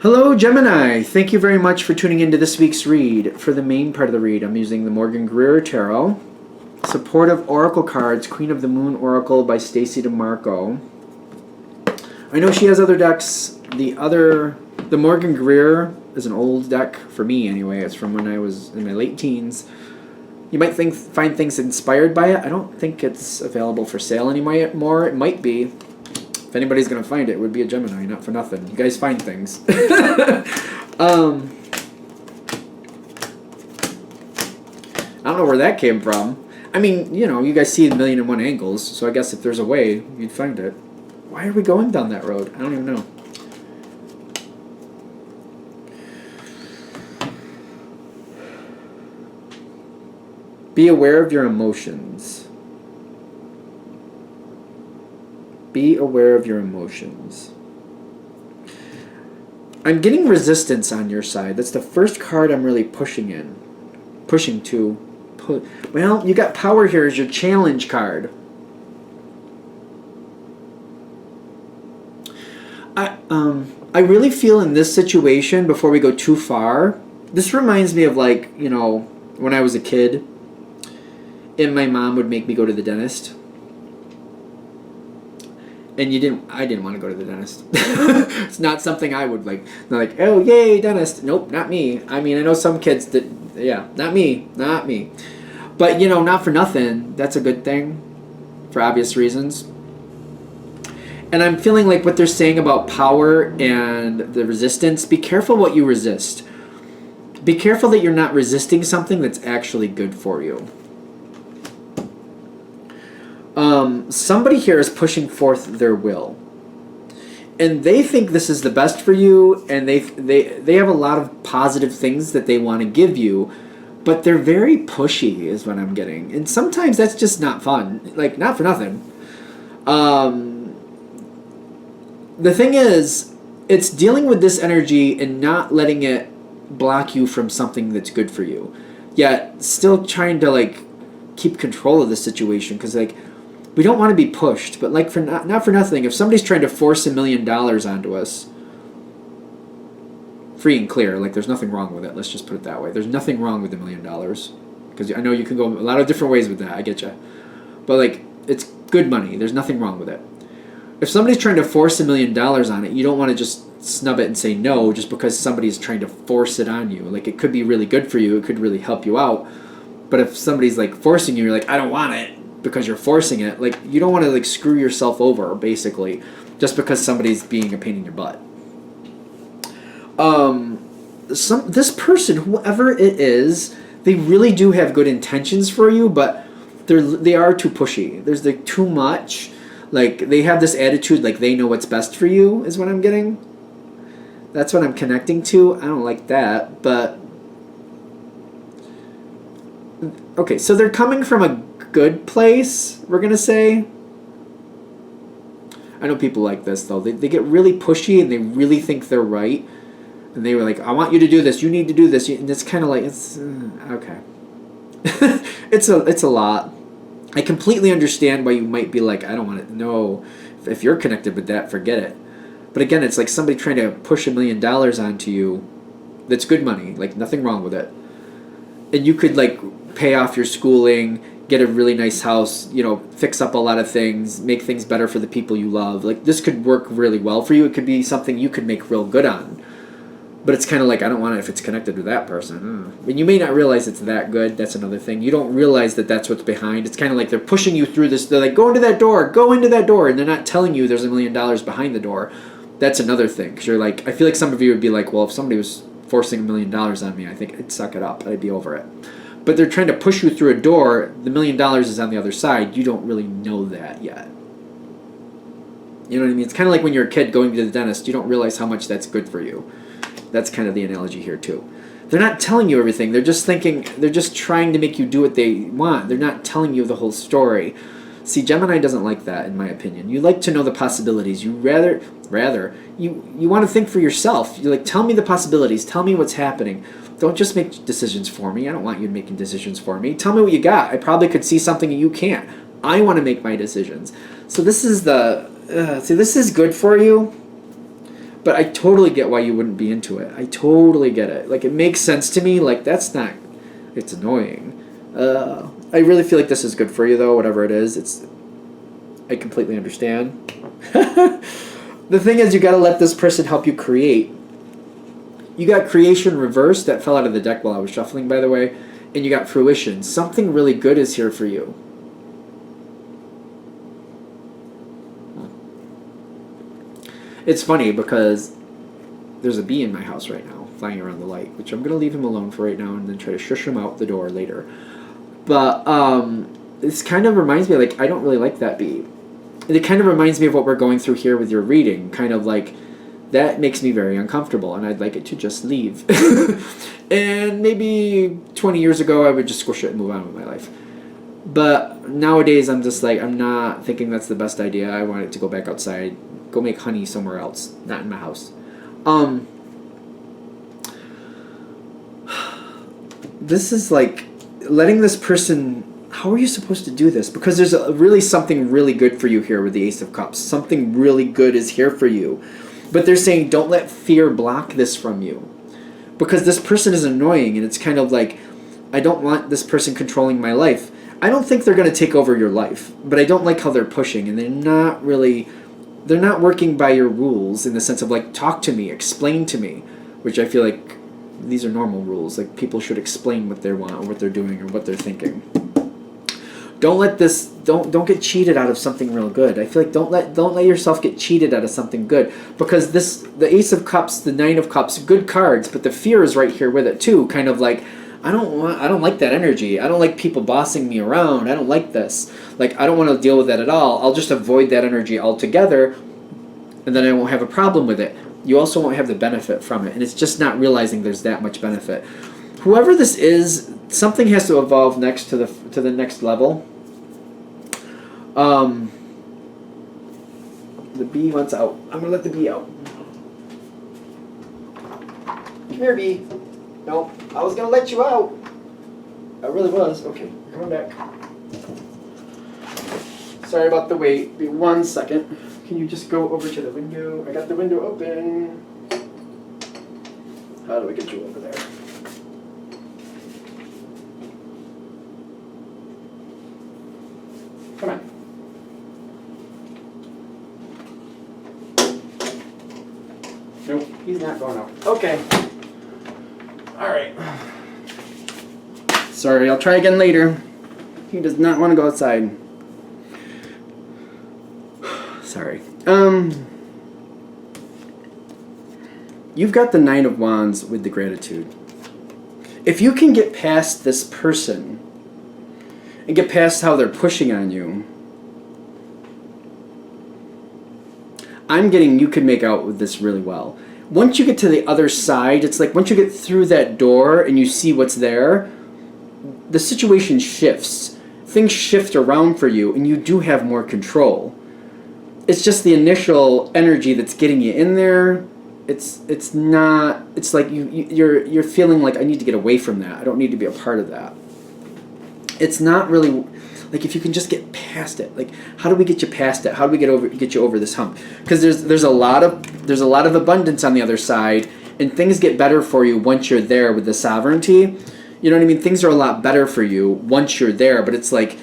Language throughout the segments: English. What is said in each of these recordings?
Hello, Gemini. Thank you very much for tuning into this week's read. For the main part of the read, I'm using the Morgan Greer Tarot. Supportive Oracle cards, Queen of the Moon Oracle by Stacey DeMarco. I know she has other decks. The Morgan Greer is an old deck for me anyway. It's from when I was in my late teens. You might find things inspired by it. I don't think it's available for sale anymore. It might be. If anybody's going to find it, it would be a Gemini, not for nothing. You guys find things. I don't know where that came from. I mean, you know, you guys see a million and one angles, so I guess if there's a way, you'd find it. Why are we going down that road? I don't even know. Be aware of your emotions. Be aware of your emotions. I'm getting resistance on your side. That's the first card I'm really pushing to. Well, you got power here as your challenge card. I really feel in this situation, before we go too far, this reminds me of, like, you know, when I was a kid and my mom would make me go to the dentist. And I didn't want to go to the dentist. It's not something I would like. They're like, oh, yay, dentist. Nope, not me. I mean, I know some kids that, yeah, not me. But, you know, not for nothing. That's a good thing for obvious reasons. And I'm feeling like what they're saying about power and the resistance, be careful what you resist. Be careful that you're not resisting something that's actually good for you. Somebody here is pushing forth their will, and they think this is the best for you, and they have a lot of positive things that they want to give you, but they're very pushy is what I'm getting, and sometimes that's just not fun. Like, not for nothing. The thing is, it's dealing with this energy and not letting it block you from something that's good for you, yet still trying to, like, keep control of the situation, because, like, we don't want to be pushed, but, like, for not for nothing, if somebody's trying to force $1 million onto us, free and clear, like, there's nothing wrong with it. Let's just put it that way. There's nothing wrong with $1 million, because I know you can go a lot of different ways with that. I get you, but, like, it's good money. There's nothing wrong with it. If somebody's trying to force $1 million on it, you don't want to just snub it and say no just because somebody's trying to force it on you. Like, it could be really good for you. It could really help you out. But if somebody's, like, forcing you, you're like, I don't want it, because you're forcing it. Like, you don't want to, like, screw yourself over, basically, just because somebody's being a pain in your butt. This person, whoever it is, they really do have good intentions for you, but they are too pushy. There's, like, too much. Like, they have this attitude like they know what's best for you, is what I'm getting. That's what I'm connecting to. I don't like that, but okay, so they're coming from a good place, we're going to say. I know people like this, though. They get really pushy, and they really think they're right. And they were like, I want you to do this. You need to do this. And it's kind of like, it's, okay. It's a lot. I completely understand why you might be like, I don't want to. No, if you're connected with that, forget it. But again, it's like somebody trying to push $1 million onto you. That's good money. Like, nothing wrong with it. And you could, like, pay off your schooling, get a really nice house, you know, fix up a lot of things, make things better for the people you love. Like, this could work really well for you. It could be something you could make real good on. But it's kind of like, I don't want it if it's connected to that person. And you may not realize it's that good. That's another thing. You don't realize that that's what's behind. It's kind of like they're pushing you through this. They're like, go into that door. And they're not telling you there's $1 million behind the door. That's another thing. Because you're like, I feel like some of you would be like, well, if somebody was forcing $1 million on me, I think I'd suck it up. I'd be over it. But they're trying to push you through a door. The $1 million is on the other side. You don't really know that yet. You know what I mean? It's kind of like when you're a kid going to the dentist. You don't realize how much that's good for you. That's kind of the analogy here, too. They're not telling you everything. They're just trying to make you do what they want. They're not telling you the whole story. See, Gemini doesn't like that, in my opinion. You like to know the possibilities. You you want to think for yourself. You're like, tell me the possibilities. Tell me what's happening. Don't just make decisions for me. I don't want you making decisions for me. Tell me what you got. I probably could see something that you can't. I want to make my decisions. So this is this is good for you. But I totally get why you wouldn't be into it. I totally get it. Like, it makes sense to me. Like, that's not... It's annoying. I really feel like this is good for you, though, whatever it is. I completely understand. The thing is, you got to let this person help you create. You got creation reversed. That fell out of the deck while I was shuffling, by the way. And you got fruition. Something really good is here for you. It's funny because there's a bee in my house right now flying around the light, which I'm going to leave him alone for right now and then try to shush him out the door later. But this kind of reminds me, like, I don't really like that bee. And it kind of reminds me of what we're going through here with your reading. Kind of like, that makes me very uncomfortable and I'd like it to just leave. And maybe 20 years ago I would just squish it and move on with my life. But nowadays I'm just like, I'm not thinking that's the best idea. I want it to go back outside. Go make honey somewhere else, not in my house. This is like letting this person... How are you supposed to do this? Because there's really something really good for you here with the Ace of Cups. Something really good is here for you. But they're saying don't let fear block this from you. Because this person is annoying and it's kind of like, I don't want this person controlling my life. I don't think they're going to take over your life. But I don't like how they're pushing and they're not really... They're not working by your rules in the sense of like, talk to me, explain to me, which I feel like these are normal rules. Like, people should explain what they want or what they're doing or what they're thinking. Don't let this, don't get cheated out of something real good. I feel like don't let yourself get cheated out of something good, because the Ace of Cups, the Nine of Cups, good cards, but the fear is right here with it too. Kind of like, I don't like that energy. I don't like people bossing me around. I don't like this. Like, I don't want to deal with that at all. I'll just avoid that energy altogether, and then I won't have a problem with it. You also won't have the benefit from it, and it's just not realizing there's that much benefit. Whoever this is, something has to evolve next to the next level. The bee wants out. I'm gonna let the bee out. Come here, bee. Nope, I was gonna let you out. I really was. Okay, you're coming back. Sorry about the wait. Be 1 second. Can you just go over to the window? I got the window open. How do I get you over there? Come on. Nope, he's not going out. Okay. Alright. Sorry, I'll try again later. He does not want to go outside. Sorry. You've got the Nine of Wands with the gratitude. If you can get past this person and get past how they're pushing on you, I'm getting you could make out with this really well. Once you get to the other side, it's like once you get through that door and you see what's there, the situation shifts. Things shift around for you and you do have more control. It's just the initial energy that's getting you in there. It's not, it's like you're feeling like, I need to get away from that. I don't need to be a part of that. It's not really, like, if you can just get past it. Like, how do we get you past it? How do we get you over this hump? Because there's a lot of abundance on the other side, and things get better for you once you're there with the sovereignty. You know what I mean? Things are a lot better for you once you're there, but it's like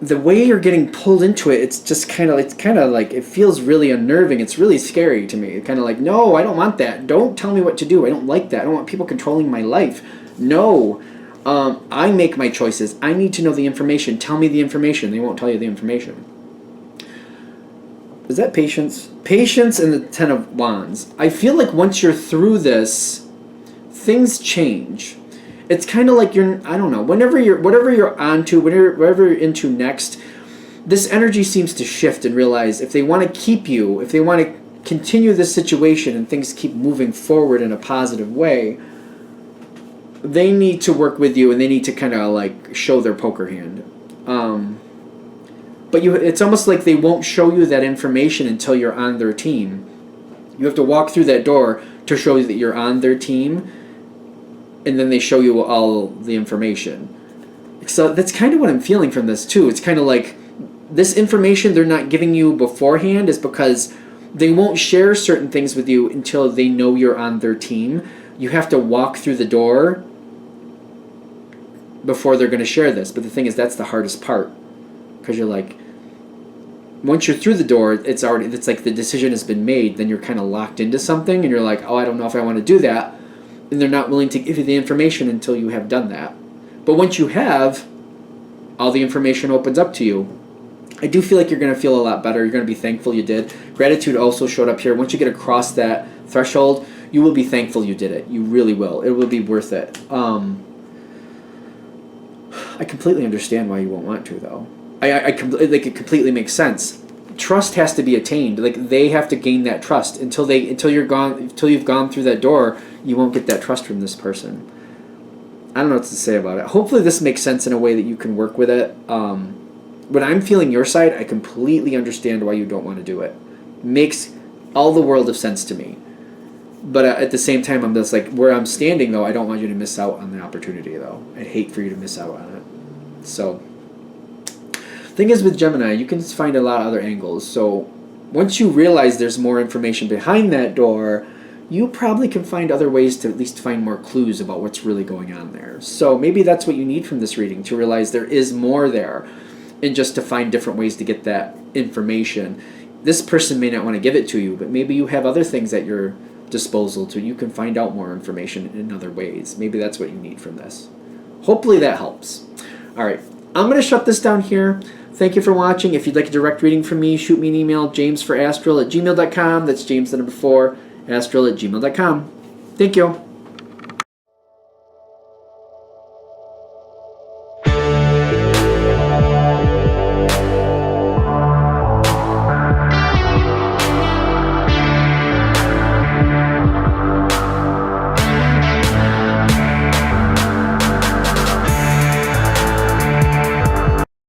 the way you're getting pulled into it, it's kind of like, it feels really unnerving. It's really scary to me. Kind of like, no, I don't want that. Don't tell me what to do. I don't like that. I don't want people controlling my life. No. I make my choices. I need to know the information. Tell me the information. They won't tell you the information. Is that patience? Patience and the Ten of Wands. I feel like once you're through this, things change. It's kind of like I don't know, whatever you're onto, whatever you're into next, this energy seems to shift and realize if they want to keep you, if they want to continue this situation and things keep moving forward in a positive way, they need to work with you and they need to kind of like show their poker hand. But it's almost like they won't show you that information until you're on their team. You have to walk through that door to show you that you're on their team, and then they show you all the information. So that's kind of what I'm feeling from this too. It's kind of like this information they're not giving you beforehand is because They won't share certain things with you until they know you're on their team. You have to walk through the door before they're going to share this. But the thing is, that's the hardest part. Because you're like, once you're through the door, it's like the decision has been made. Then you're kind of locked into something, and you're like, oh, I don't know if I want to do that. And they're not willing to give you the information until you have done that. But once you have, all the information opens up to you. I do feel like you're going to feel a lot better. You're going to be thankful you did. Gratitude also showed up here. Once you get across that threshold, you will be thankful you did it. You really will. It will be worth it. I completely understand why you won't want to, though. Like, it completely makes sense. Trust has to be attained. Like, they have to gain that trust. Until you've gone through that door, you won't get that trust from this person. I don't know what to say about it. Hopefully this makes sense in a way that you can work with it. When I'm feeling your side, I completely understand why you don't want to do it. Makes all the world of sense to me. But at the same time, I'm just like, where I'm standing, though, I don't want you to miss out on the opportunity, though. I'd hate for you to miss out on it. So, thing is with Gemini, you can find a lot of other angles. So, once you realize there's more information behind that door, you probably can find other ways to at least find more clues about what's really going on there. So, maybe that's what you need from this reading, to realize there is more there, and just to find different ways to get that information. This person may not want to give it to you, but maybe you have other things at your disposal to you can find out more information in other ways. Maybe that's what you need from this. Hopefully that helps. All right, I'm going to shut this down here. Thank you for watching. If you'd like a direct reading from me, shoot me an email, jamesforastral@gmail.com. That's James the number 4, astral@gmail.com. Thank you.